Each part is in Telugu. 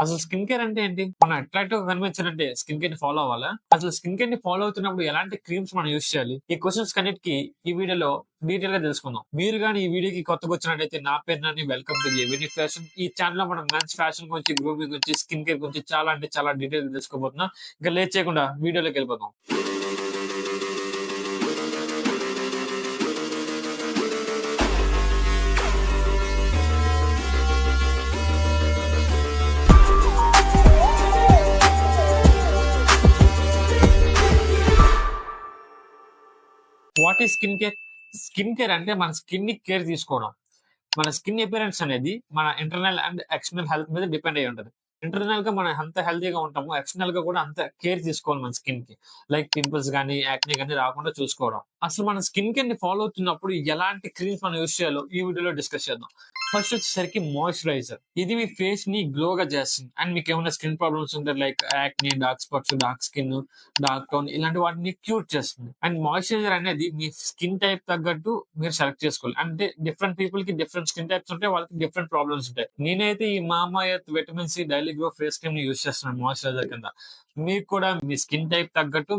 అసలు స్కిన్ కేర్ అంటే ఏంటి? మనం అట్రాక్టివ్‌గా కనిపించాలంటే స్కిన్ కేర్‌ని ఫాలో అవ్వాలా? అసలు స్కిన్ కేర్‌ని ఫాలో అవుతున్నప్పుడు ఎలాంటి క్రీమ్స్ మనం యూజ్ చేయాలి? ఈ క్వెషన్స్ కన్నిటికి ఈ వీడియోలో డీటెయిల్‌గా తెలుసుకుందాం. మీరు గాని ఈ వీడియోకి కొత్తగొచ్చినట్టయితే నా పేరు Nani. Welcome to Gemini fashion. ఈ ఛానెల్‌లో మనం మెన్స్ ఫ్యాషన్ గురించి, గ్రూమింగ్ గురించి, స్కిన్ కేర్ గురించి చాలా అంటే చాలా డీటెయిల్‌గా తెలుసుకోబోతున్నాం. ఇక లేట్ చేయకుండా వీడియోలోకెళ్ళిపోదాం. What is skin care? Skin care అంటే మన స్కిన్‌ని కేర్ తీసుకోవడం. మన స్కిన్ అపియరెన్స్ అనేది మన ఇంటర్నల్ అండ్ ఎక్స్టర్నల్ హెల్త్ మీద డిపెండ్ అయ్యి ఉంటది. ఇంటర్నల్‌గా మనం ఎంత హెల్తీగా ఉంటామో, ఎక్స్టర్నల్‌గా కూడా అంత కేర్ తీసుకోవాలి మన స్కిన్‌కి. లైక్ పింపుల్స్ గాని, యాక్నే గాని రాకుండా చూసుకోవడం. అసలు మన స్కిన్ కేర్‌ని ఫాలో అవుతున్నప్పుడు ఎలాంటి క్రీమ్స్ మనం యూజ్ చేయాలో ఈ వీడియోలో డిస్కస్ చేద్దాం. ఫస్ట్ వచ్చేసరికి మాయిశ్చరైజర్. ఇది మీ ఫేస్‌ని గ్లోగా చేస్తుంది. అండ్ మీకేమైనా స్కిన్ ప్రాబ్లమ్స్ ఉంటే like acne, dark spots, dark skin, dark tone ఇలాంటి వాటిని క్యూర్ చేస్తుంది. అండ్ మాయిశ్చరైజర్ అనేది మీ స్కిన్ టైప్ తగ్గట్టు మీరు సెలెక్ట్ చేసుకోవాలి. అంటే డిఫరెంట్ పీపుల్ కి డిఫరెంట్ స్కిన్ టైప్స్ ఉంటాయి. వాళ్ళకి డిఫరెంట్ ప్రాబ్లమ్స్ ఉంటాయి. నేనైతే ఈ Mamaearth vitamin C daily glow face cream ని యూజ్ చేస్తున్నాను మాయిశ్చరైజర్ కింద. మీకు కూడా మీ స్కిన్ టైప్ తగ్గట్టు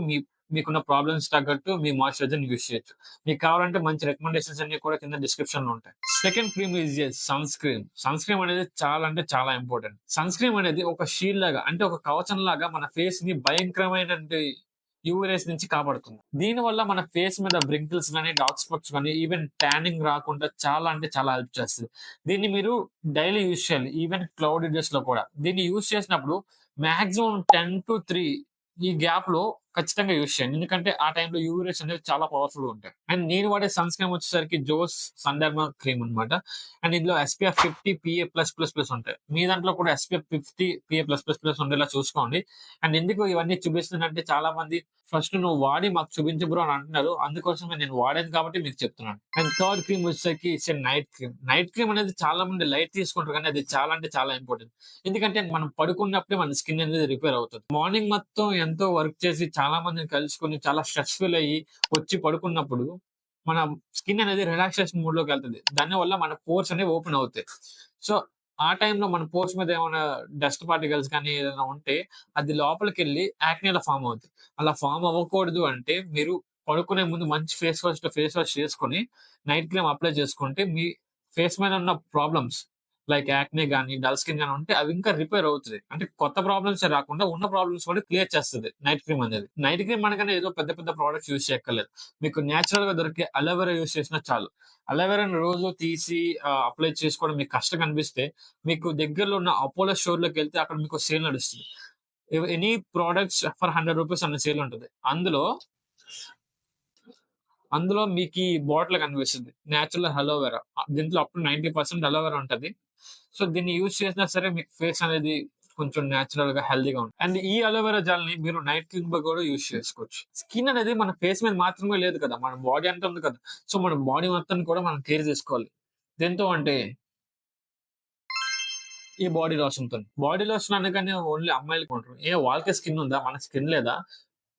మీకున్న ప్రాబ్లమ్స్ తగ్గట్టు మీ మాయిశ్చరైజర్ యూజ్ చేయొచ్చు. మీకు కావాలంటే మంచి రికమెండేషన్స్ అన్ని కూడా కింద డిస్క్రిప్షన్ లో ఉంటాయి. Second cream is sunscreen. Sunscreen అనేది చాలా అంటే చాలా ఇంపార్టెంట్. సన్ స్క్రీన్ అనేది ఒక షీల్డ్ లాగా, అంటే ఒక కవచం లాగా మన ఫేస్ ని భయంకరమైన యూవీ రేస్ నుంచి కాపాడుతుంది. దీని వల్ల మన ఫేస్ మీద బ్రింకిల్స్ గానీ, డార్క్ స్పాట్స్ గానీ, ఈవెన్ ట్యానింగ్ రాకుండా చాలా అంటే చాలా హెల్ప్ చేస్తుంది. దీన్ని మీరు డైలీ యూజ్ చేయాలి. ఈవెన్ క్లౌడీ డేస్ లో కూడా. దీన్ని యూజ్ చేసినప్పుడు మాక్సిమం 10 to 3 ఈ గ్యాప్ లో ఖచ్చితంగా యూజ్ చేయండి. ఎందుకంటే ఆ టైంలో యూవీ రేస్ అనేవి చాలా పవర్ఫుల్ గా ఉంటాయి. అండ్ నేను వాడే సన్ స్క్రీన్ వచ్చేసరికి జోస్ సన్డర్మా క్రీమ్ అన్నమాట. అండ్ ఇందులో SPF 50 PA+++ ఉంటాయి. మీ దాంట్లో కూడా SPF 50 PA+++ ఉండేలా చూసుకోండి. అండ్ ఎందుకు ఇవన్నీ చూపిస్తుందంటే చాలా మంది ఫస్ట్ నువ్వు వాడి మాకు చూపించు బ్రో అని అంటున్నారు. అందుకోసమే నేను వాడాను కాబట్టి మీకు చెప్తున్నాను. అండ్ థర్డ్ క్రీమ్ వచ్చేసరికి it's night cream. Night cream అనేది చాలా మంది లైట్ తీసుకుంటారు, కానీ అది చాలా అంటే చాలా ఇంపార్టెంట్. ఎందుకంటే మనం పడుకున్నప్పుడే మన స్కిన్ అనేది రిపేర్ అవుతుంది. మార్నింగ్ మొత్తం ఎంతో వర్క్ చేసి చాలా మందిని కలుసుకొని చాలా స్ట్రెస్ఫుల్ అయ్యి వచ్చి పడుకున్నప్పుడు మన స్కిన్ అనేది రిలాక్సేషన్ మూడ్ లోకి వెళ్తుంది. దానివల్ల మన పోర్స్ అనేవి ఓపెన్ అవుతాయి. సో ఆ టైంలో మన పోర్స్ మీద ఏమైనా డస్ట్ పార్టికల్స్ కానీ ఏదైనా ఉంటే అది లోపలికెళ్ళి యాక్నేలా ఫామ్ అవుతుంది. అలా ఫామ్ అవ్వకూడదు అంటే మీరు పడుకునే ముందు మంచి ఫేస్ వాష్ చేసుకొని నైట్ క్రీమ్ అప్లై చేసుకుంటే మీ ఫేస్ మీద ఉన్న ప్రాబ్లమ్స్ లైక్ యాక్నే గాని, డల్ స్కిన్ గాని ఉంటే అవి ఇంకా రిపేర్ అవుతది. అంటే కొత్త ప్రాబ్లమ్సే రాకుండా ఉన్న ప్రాబ్లమ్స్ కూడా క్లియర్ చేస్తది నైట్ క్రీమ్ అనేది. నైట్ క్రీమ్ అనగానే ఏదో పెద్ద పెద్ద ప్రొడక్ట్స్ యూజ్ చేయక్కర్లేదు. మీకు నేచురల్ గా దొరికే అలోవెరా యూజ్ చేసినా చాలు. అలోవెరాని రోజు తీసి అప్లై చేసుకోవడం మీకు కష్టంగా అనిపిస్తే మీకు దగ్గరలో ఉన్న అపోలో స్టోర్‌లోకెళ్తే అక్కడ మీకు సేల్ నడుస్తుంది. ఎనీ ప్రొడక్ట్స్ ఫర్ ₹100 అన్న సేల్ ఉంటది. అందులో మీకీ బాటిల్ కనిపిస్తది. Natural aloe vera. దీంట్లో అప్ టు 90% అలోవెరా ఉంటది. సో, దీన్ని యూజ్ చేసినా సరే మీకు ఫేస్ అనేది కొంచెం నేచురల్‌గా, హెల్తీగా ఉంటుంది. అండ్ ఈ అలోవెరా జెల్‌ని మీరు నైట్ క్రీమ్‌గా కూడా యూజ్ చేసుకోవచ్చు. స్కిన్ అనేది మన ఫేస్ మీద మాత్రమే లేదు కదా! మన బాడీ అంతా ఉంది కదా! సో, మన బాడీ మొత్తాన్ని కూడా మనం కేర్ చేసుకోవాలి. దేనితో అంటే ఈ బాడీ లోషన్‌తోని. బాడీ లోషన్ అనగానే ఓన్లీ అమ్మాయిలకి కొంటారు. వాళ్ళకే స్కిన్ ఉందా? మనకి స్కిన్ లేదా?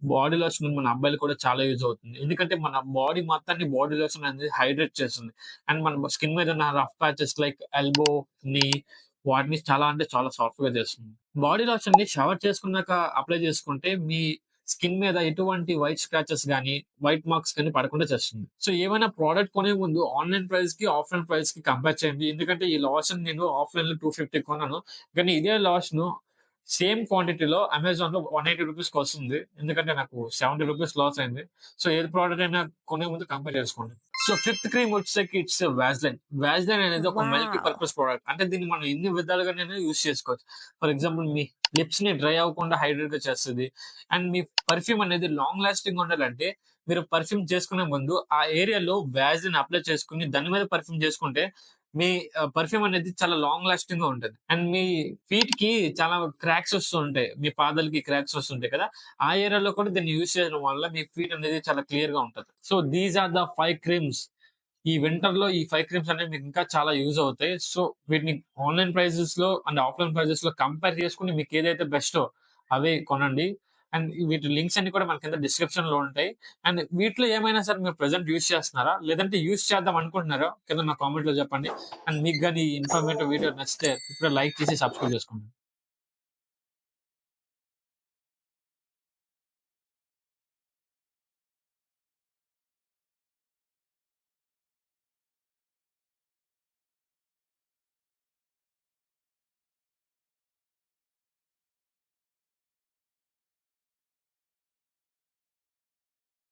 బాడీ లోషన్ మన అబ్బాయిలకి కూడా చాలా యూజ్ అవుతుంది. ఎందుకంటే మన బాడీ మొత్తాన్ని బాడీ లోషన్ అనేది హైడ్రేట్ చేస్తుంది. అండ్ మన స్కిన్ మీద ఉన్న రఫ్ ప్యాచెస్ లైక్ ఎల్బో, నీ వాటిని చాలా అంటే చాలా సాఫ్ట్‌గా చేస్తుంది. బాడీ లోషన్‌ని షవర్ చేసుకున్నాక అప్లై చేసుకుంటే మీ స్కిన్ మీద ఎటువంటి వైట్ స్క్రాచెస్ గాని, వైట్ మార్క్స్ గాని పడకుండా చేస్తుంది. సో, ఏమైనా ప్రొడక్ట్ కొనే ముందు ఆన్‌లైన్ ప్రైస్‌కి, ఆఫ్‌లైన్ ప్రైస్‌కి కంపేర్ చేయండి. ఎందుకంటే ఈ లోషన్ నేను ఆఫ్‌లైన్‌లో 250 కొన్నాను. కానీ ఇదే లోషను సేమ్ క్వాంటిటీలో అమెజాన్‌లో రూ. 180కి వస్తుంది. ఎందుకంటే నాకు రూ. 70 లాస్ అయింది. సో, ఏది ప్రొడక్ట్ అయినా కొనే ముందు కంపేర్ చేసుకోండి. సో, ఫిఫ్త్ క్రీమ్ వచ్చేసరికి ఇట్స్ వాస్‌లైన్. వాస్‌లైన్ అనేది ఒక మల్టీ వావ్! Purpose product. అంటే దీన్ని మనం ఎన్ని విధాలుగానైనా యూజ్ చేసుకోవచ్చు. ఫర్ ఎగ్జాంపుల్ మీ లిప్స్‌ని డ్రై అవ్వకుండా హైడ్రేట్‌గా చేస్తది. అండ్ మీ పర్ఫ్యూమ్ అనేది లాంగ్ లాస్టింగ్ ఉండాలంటే మీరు పర్ఫ్యూమ్ చేసుకునే ముందు ఆ ఏరియాలో వాస్‌లిన్ అప్లై చేసుకొని దాని మీద పర్ఫ్యూమ్ చేసుకుంటే మీ పర్ఫ్యూమ్ అనేది చాలా లాంగ్ లాస్టింగ్‌గా ఉంటది. అండ్ మీ ఫీట్‌కి చాలా క్రాక్స్ వస్తూ ఉంటాయి. మీ పాదాలకి క్రాక్స్ వస్తుంటాయి కదా! ఆ ఏరియాలో కూడా దీన్ని యూజ్ చేయడం వల్ల మీ ఫీట్ అనేది చాలా క్లియర్‌గా ఉంటది. So, these are the 5 creams. ఈ వింటర్‌లో ఈ 5 క్రీమ్స్ అనేవి మీకు ఇంకా చాలా యూజ్ అవుతాయి. సో, వీటిని ఆన్‌లైన్ ప్రైజెస్‌లో అండ్ ఆఫ్‌లైన్ ప్రైజెస్‌లో కంపేర్ చేసుకొని మీకు ఏదైతే బెస్టో అవే కొనండి. అండ్ వీటి లింక్స్ అన్ని కూడా మన కింద డిస్క్రిప్షన్‌లో ఉంటాయి. అండ్ వీటిలో ఏమైనా సరే మీరు ప్రెజెంట్ యూజ్ చేస్తున్నారా? లేదంటే యూజ్ చేద్దాం అనుకుంటున్నారా? కింద నా కామెంట్‌లో చెప్పండి. అండ్ మీకు గాని ఈ ఇన్ఫర్మేటివ్ వీడియో నచ్చితే ఇప్పుడే లైక్ చేసి సబ్స్క్రైబ్ చేసుకోండి.